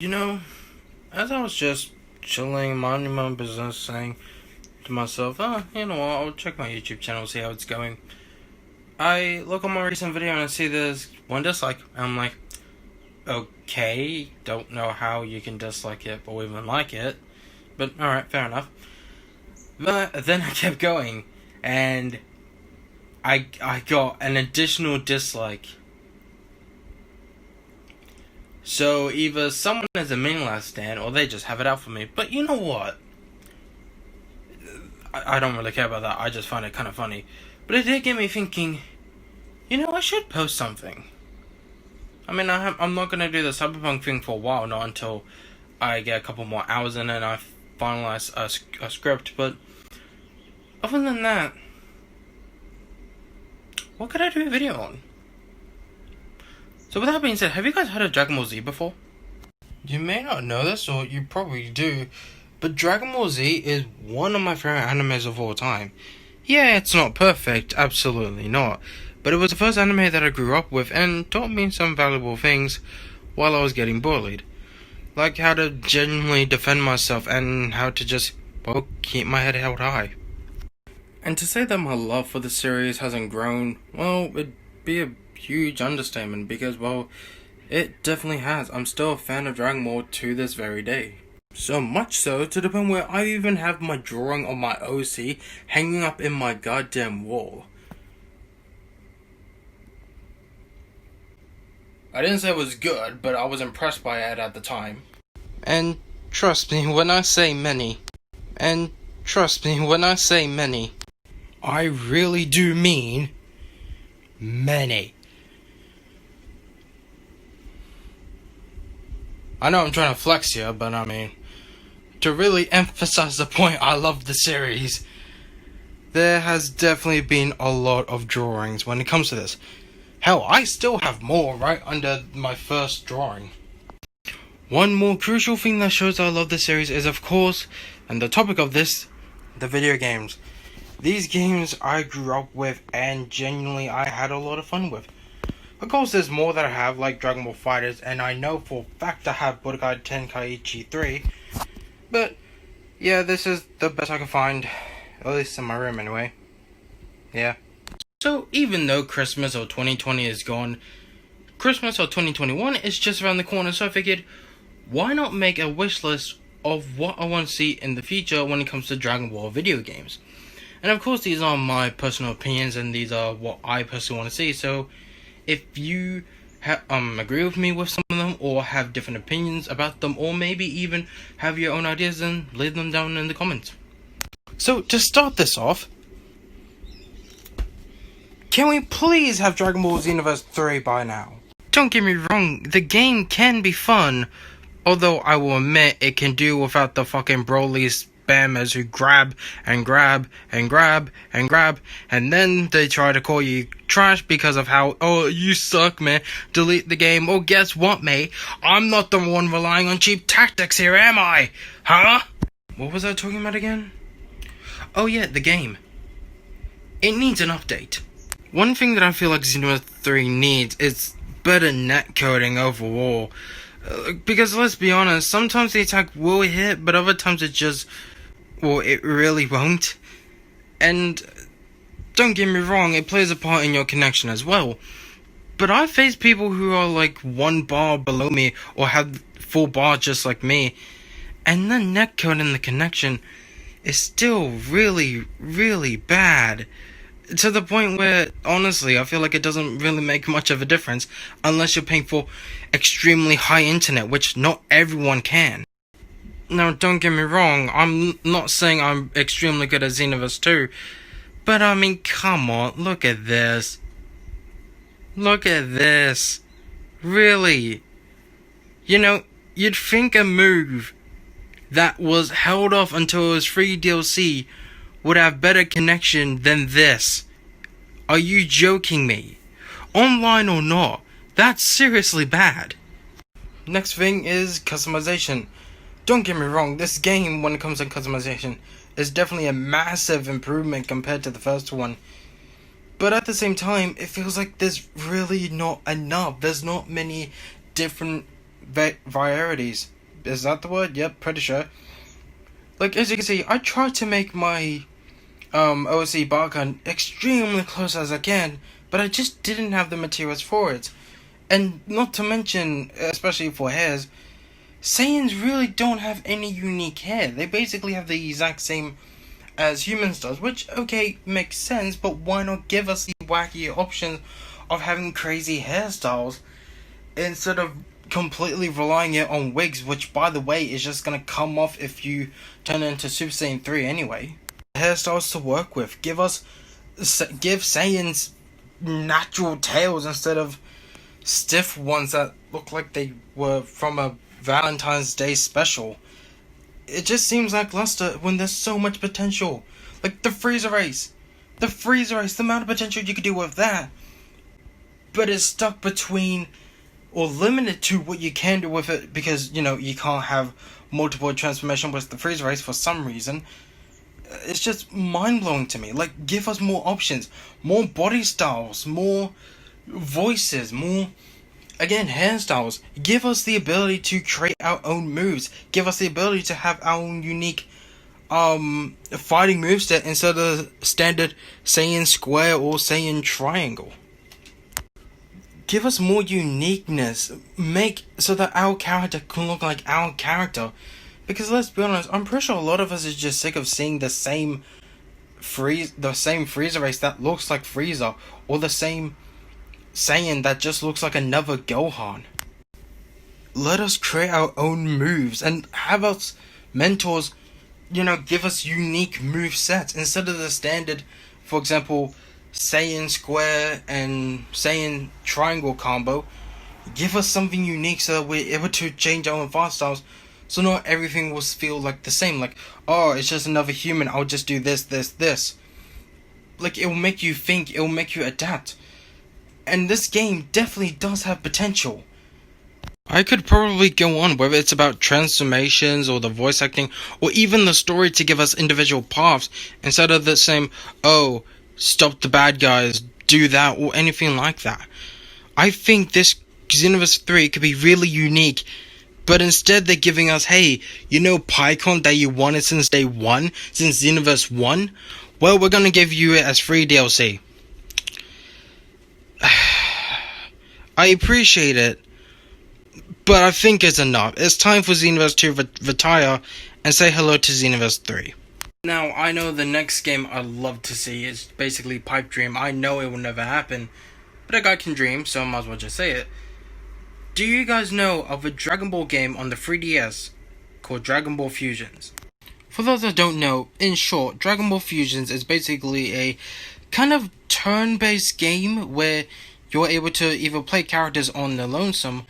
You know, as I was just chilling, minding my own business, saying to myself, oh, you know what, I'll check my YouTube channel, see how it's going. I look on my recent video and I see there's one dislike. And I'm like, okay, don't know how you can dislike it or even like it, but alright, fair enough. But then I kept going, and I got an additional dislike. So either someone has a meaningless stand or they just have it out for me. But you know what? I don't really care about that. I just find it kind of funny. But it did get me thinking, I should post something. I mean, I'm not going to do the Cyberpunk thing for a while, not until I get a couple more hours in and I finalize a script. But other than that, what could I do a video on? So with that being said, have you guys heard of Dragon Ball Z before? You may not know this, or you probably do, but Dragon Ball Z is one of my favorite animes of all time. Yeah, it's not perfect, absolutely not, but it was the first anime that I grew up with and taught me some valuable things while I was getting bullied. Like how to genuinely defend myself and how to just, keep my head held high. And to say that my love for the series hasn't grown, it'd be a huge understatement because, it definitely has. I'm still a fan of Dragon Ball to this very day. So much so to the point where I even have my drawing of my OC hanging up in my goddamn wall. I didn't say it was good, but I was impressed by it at the time. And trust me when I say many. I really do mean many. I know I'm trying to flex here, but I mean, to really emphasize the point, I love the series. There has definitely been a lot of drawings when it comes to this. Hell, I still have more right under my first drawing. One more crucial thing that shows I love the series is, of course, and the topic of this, the video games. These games I grew up with and genuinely I had a lot of fun with. Of course, there's more that I have, like Dragon Ball FighterZ, and I know for a fact I have Budokai Tenkaichi 3. But, yeah, this is the best I can find, at least in my room anyway. Yeah. So, even though Christmas of 2020 is gone, Christmas of 2021 is just around the corner, so I figured, why not make a wish list of what I want to see in the future when it comes to Dragon Ball video games. And of course, these are my personal opinions, and these are what I personally want to see, so if you agree with me with some of them, or have different opinions about them, or maybe even have your own ideas, then leave them down in the comments. So, to start this off, can we please have Dragon Ball Xenoverse 3 by now? Don't get me wrong, the game can be fun, although I will admit it can do without the fucking Broly spammers who grab and grab and grab and grab, and then they try to call you trash because of how, you suck, man, delete the game. Oh, guess what, mate? I'm not the one relying on cheap tactics here, am I? Huh? What was I talking about again? Oh yeah, the game. It needs an update. One thing that I feel like Xenoverse 3 needs is better netcoding overall. Because let's be honest, sometimes the attack will hit, but other times it just, it really won't. And don't get me wrong, it plays a part in your connection as well. But I face people who are like one bar below me, or have full bar just like me, and the netcode in the connection is still really, really bad. To the point where, honestly, I feel like it doesn't really make much of a difference unless you're paying for extremely high internet, which not everyone can. Now, don't get me wrong, I'm not saying I'm extremely good at Xenoverse 2, but I mean, come on, look at this. Look at this. Really. You'd think a move that was held off until it was free DLC would have better connection than this. Are you joking me? Online or not, that's seriously bad. Next thing is customization. Don't get me wrong, this game, when it comes to customization, is definitely a massive improvement compared to the first one. But at the same time, it feels like there's really not enough. There's not many different varieties. Is that the word? Yep, pretty sure. Like, as you can see, I tried to make my OC Barkhan extremely close as I can, but I just didn't have the materials for it. And not to mention, especially for hairs, Saiyans really don't have any unique hair. They basically have the exact same as humans does, which, okay, makes sense, but why not give us the wacky options of having crazy hairstyles instead of completely relying it on wigs, which, by the way, is just gonna come off if you turn into Super Saiyan 3 anyway. Hairstyles to work with. Give Saiyans natural tails instead of stiff ones that look like they were from a Valentine's Day special. It just seems lackluster when there's so much potential. Like the Freezer Race. The amount of potential you could do with that. But it's stuck between, or limited to what you can do with it, because, you can't have multiple transformation with the Freezer Race for some reason. It's just mind-blowing to me. Like, give us more options. More body styles. More voices. More, again, hairstyles. Give us the ability to create our own moves. Give us the ability to have our own unique fighting moveset instead of standard Saiyan square or Saiyan triangle. Give us more uniqueness. Make so that our character can look like our character. Because let's be honest, I'm pretty sure a lot of us is just sick of seeing the same Freezer race that looks like Frieza, or the same Saiyan that just looks like another Gohan. Let us create our own moves and have us mentors, give us unique move sets instead of the standard, for example, Saiyan square and Saiyan triangle combo. Give us something unique so that we're able to change our own fight styles, so not everything will feel like the same. Like, oh, it's just another human, I'll just do this. Like, it will make you think, it will make you adapt. And this game definitely does have potential. I could probably go on, whether it's about transformations or the voice acting, or even the story to give us individual paths, instead of the same, oh, stop the bad guys, do that, or anything like that. I think this Xenoverse 3 could be really unique, but instead they're giving us, hey, PyCon that you wanted since day one, since Xenoverse 1? Well, we're gonna give you it as free DLC. I appreciate it, but I think it's enough. It's time for Xenoverse 2 to retire and say hello to Xenoverse 3. Now, I know the next game I'd love to see is basically Pipe Dream. I know it will never happen, but a guy can dream, so I might as well just say it. Do you guys know of a Dragon Ball game on the 3DS called Dragon Ball Fusions? For those that don't know, in short, Dragon Ball Fusions is basically a kind of turn-based game where you're able to either play characters on the lonesome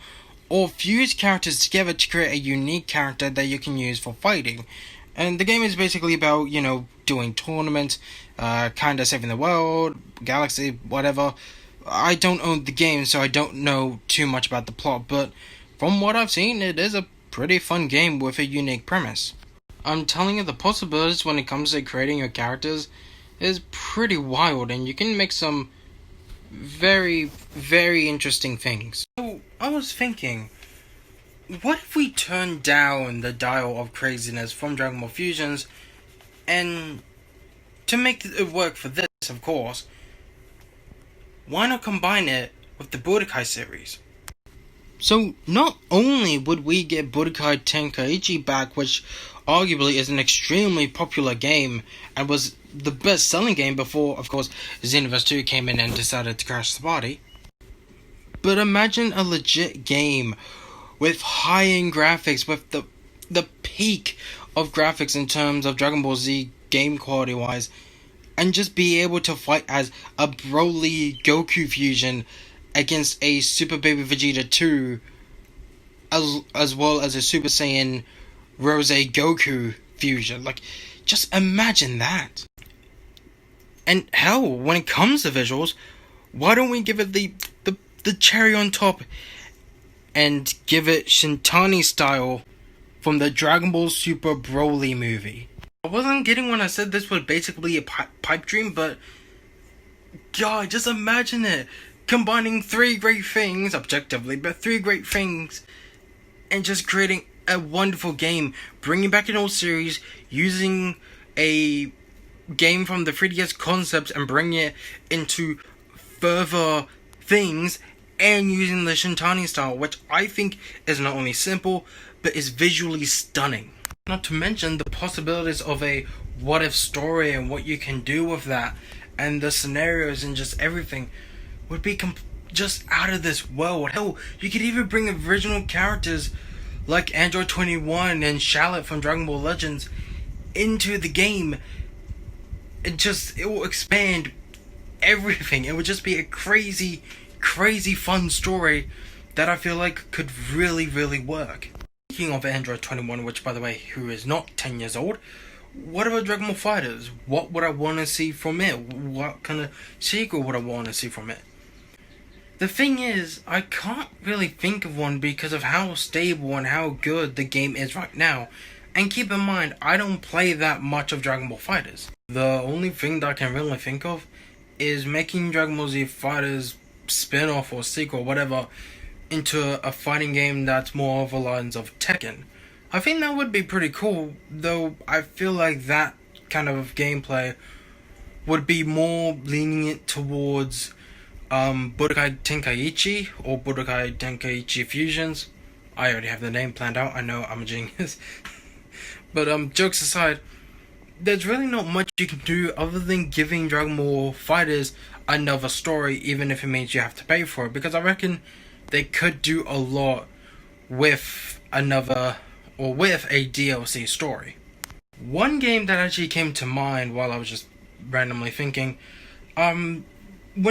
or fuse characters together to create a unique character that you can use for fighting. And the game is basically about, doing tournaments, kinda saving the world, galaxy, whatever. I don't own the game, so I don't know too much about the plot, but from what I've seen, it is a pretty fun game with a unique premise. I'm telling you, the possibilities when it comes to creating your characters is pretty wild, and you can make some very, very interesting things. So, I was thinking, what if we turn down the dial of craziness from Dragon Ball Fusions, and to make it work for this, of course, why not combine it with the Budokai series? So, not only would we get Budokai Tenkaichi back, which arguably is an extremely popular game, and was the best-selling game before, of course, Xenoverse 2 came in and decided to crash the party, but imagine a legit game with high-end graphics, with the peak of graphics in terms of Dragon Ball Z game quality-wise, and just be able to fight as a Broly Goku fusion against a Super Baby Vegeta 2, as well as a Super Saiyan Rose Goku fusion. Like, just imagine that. And hell, when it comes to visuals, why don't we give it the cherry on top and give it Shintani style from the Dragon Ball Super Broly movie? I wasn't kidding when I said this was basically a pipe dream, but God, just imagine it. Combining three great things, objectively, but three great things and just creating a wonderful game, bringing back an old series, using a game from the 3DS concept and bringing it into further things, and using the Shintani style, which I think is not only simple, but is visually stunning. Not to mention the possibilities of a what-if story and what you can do with that, and the scenarios and just everything would be just out of this world. Hell, you could even bring original characters like Android 21 and Charlotte from Dragon Ball Legends into the game. It will expand everything. It would just be a crazy fun story that I feel like could really work. Speaking of Android 21, which by the way, who is not 10 years old, what about Dragon Ball FighterZ? What would I want to see from it? What kind of sequel would I want to see from it? The thing is, I can't really think of one because of how stable and how good the game is right now. And keep in mind, I don't play that much of Dragon Ball FighterZ. The only thing that I can really think of is making Dragon Ball Z FighterZ spin-off or sequel, whatever, into a fighting game that's more of the lines of Tekken. I think that would be pretty cool, though I feel like that kind of gameplay would be more lenient towards Budokai Tenkaichi or Budokai Tenkaichi Fusions. I already have the name planned out, I know, I'm a genius. But jokes aside, there's really not much you can do other than giving Dragon Ball FighterZ another story, even if it means you have to pay for it, because I reckon they could do a lot with a DLC story. One game that actually came to mind while I was just randomly thinking, when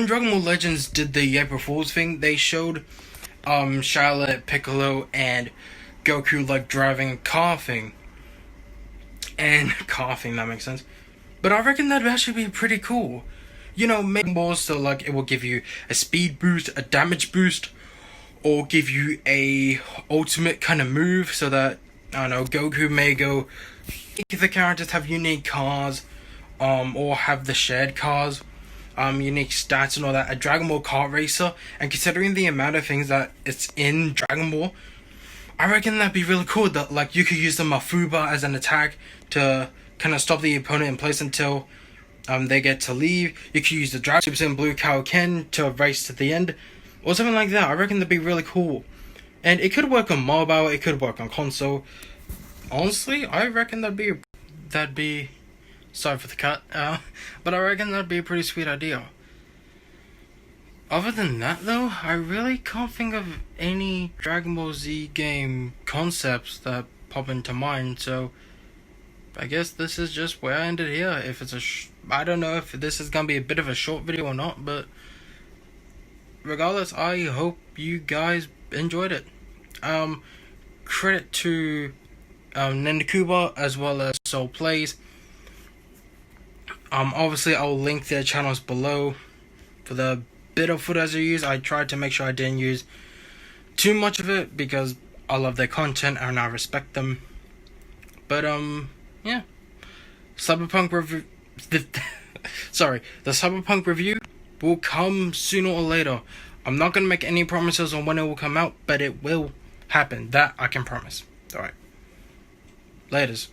Dragon Ball Legends did the April Fool's thing, they showed Charlotte, Piccolo, and Goku like driving a car thing. And that makes sense. But I reckon that'd actually be pretty cool. You know, make balls so like it will give you a speed boost, a damage boost, or give you a ultimate kind of move so that, I don't know, Goku may go, if the characters have unique cars, or have the shared cars, unique stats and all that, a Dragon Ball kart racer, and considering the amount of things that it's in Dragon Ball, I reckon that'd be really cool that like you could use the Mafuba as an attack to kind of stop the opponent in place until they get to leave. You could use the Dragon Super Saiyan Blue kaioken to race to the end, or something like that. I reckon that'd be really cool. And it could work on mobile, it could work on console. Honestly, I reckon that'd be sorry for the cut, but I reckon that'd be a pretty sweet idea. Other than that though, I really can't think of any Dragon Ball Z game concepts that pop into mind, so I guess this is just where I ended here. If it's I don't know if this is gonna be a bit of a short video or not, but regardless, I hope you guys enjoyed it. Credit to NDUKAUBA as well as SLOPLAYS. Obviously I'll link their channels below. For the bit of footage I use, I tried to make sure I didn't use too much of it because I love their content and I respect them. But yeah, Cyberpunk review. Sorry, the Cyberpunk review will come sooner or later. I'm not gonna make any promises on when it will come out, but it will happen. That I can promise. Alright. Laters.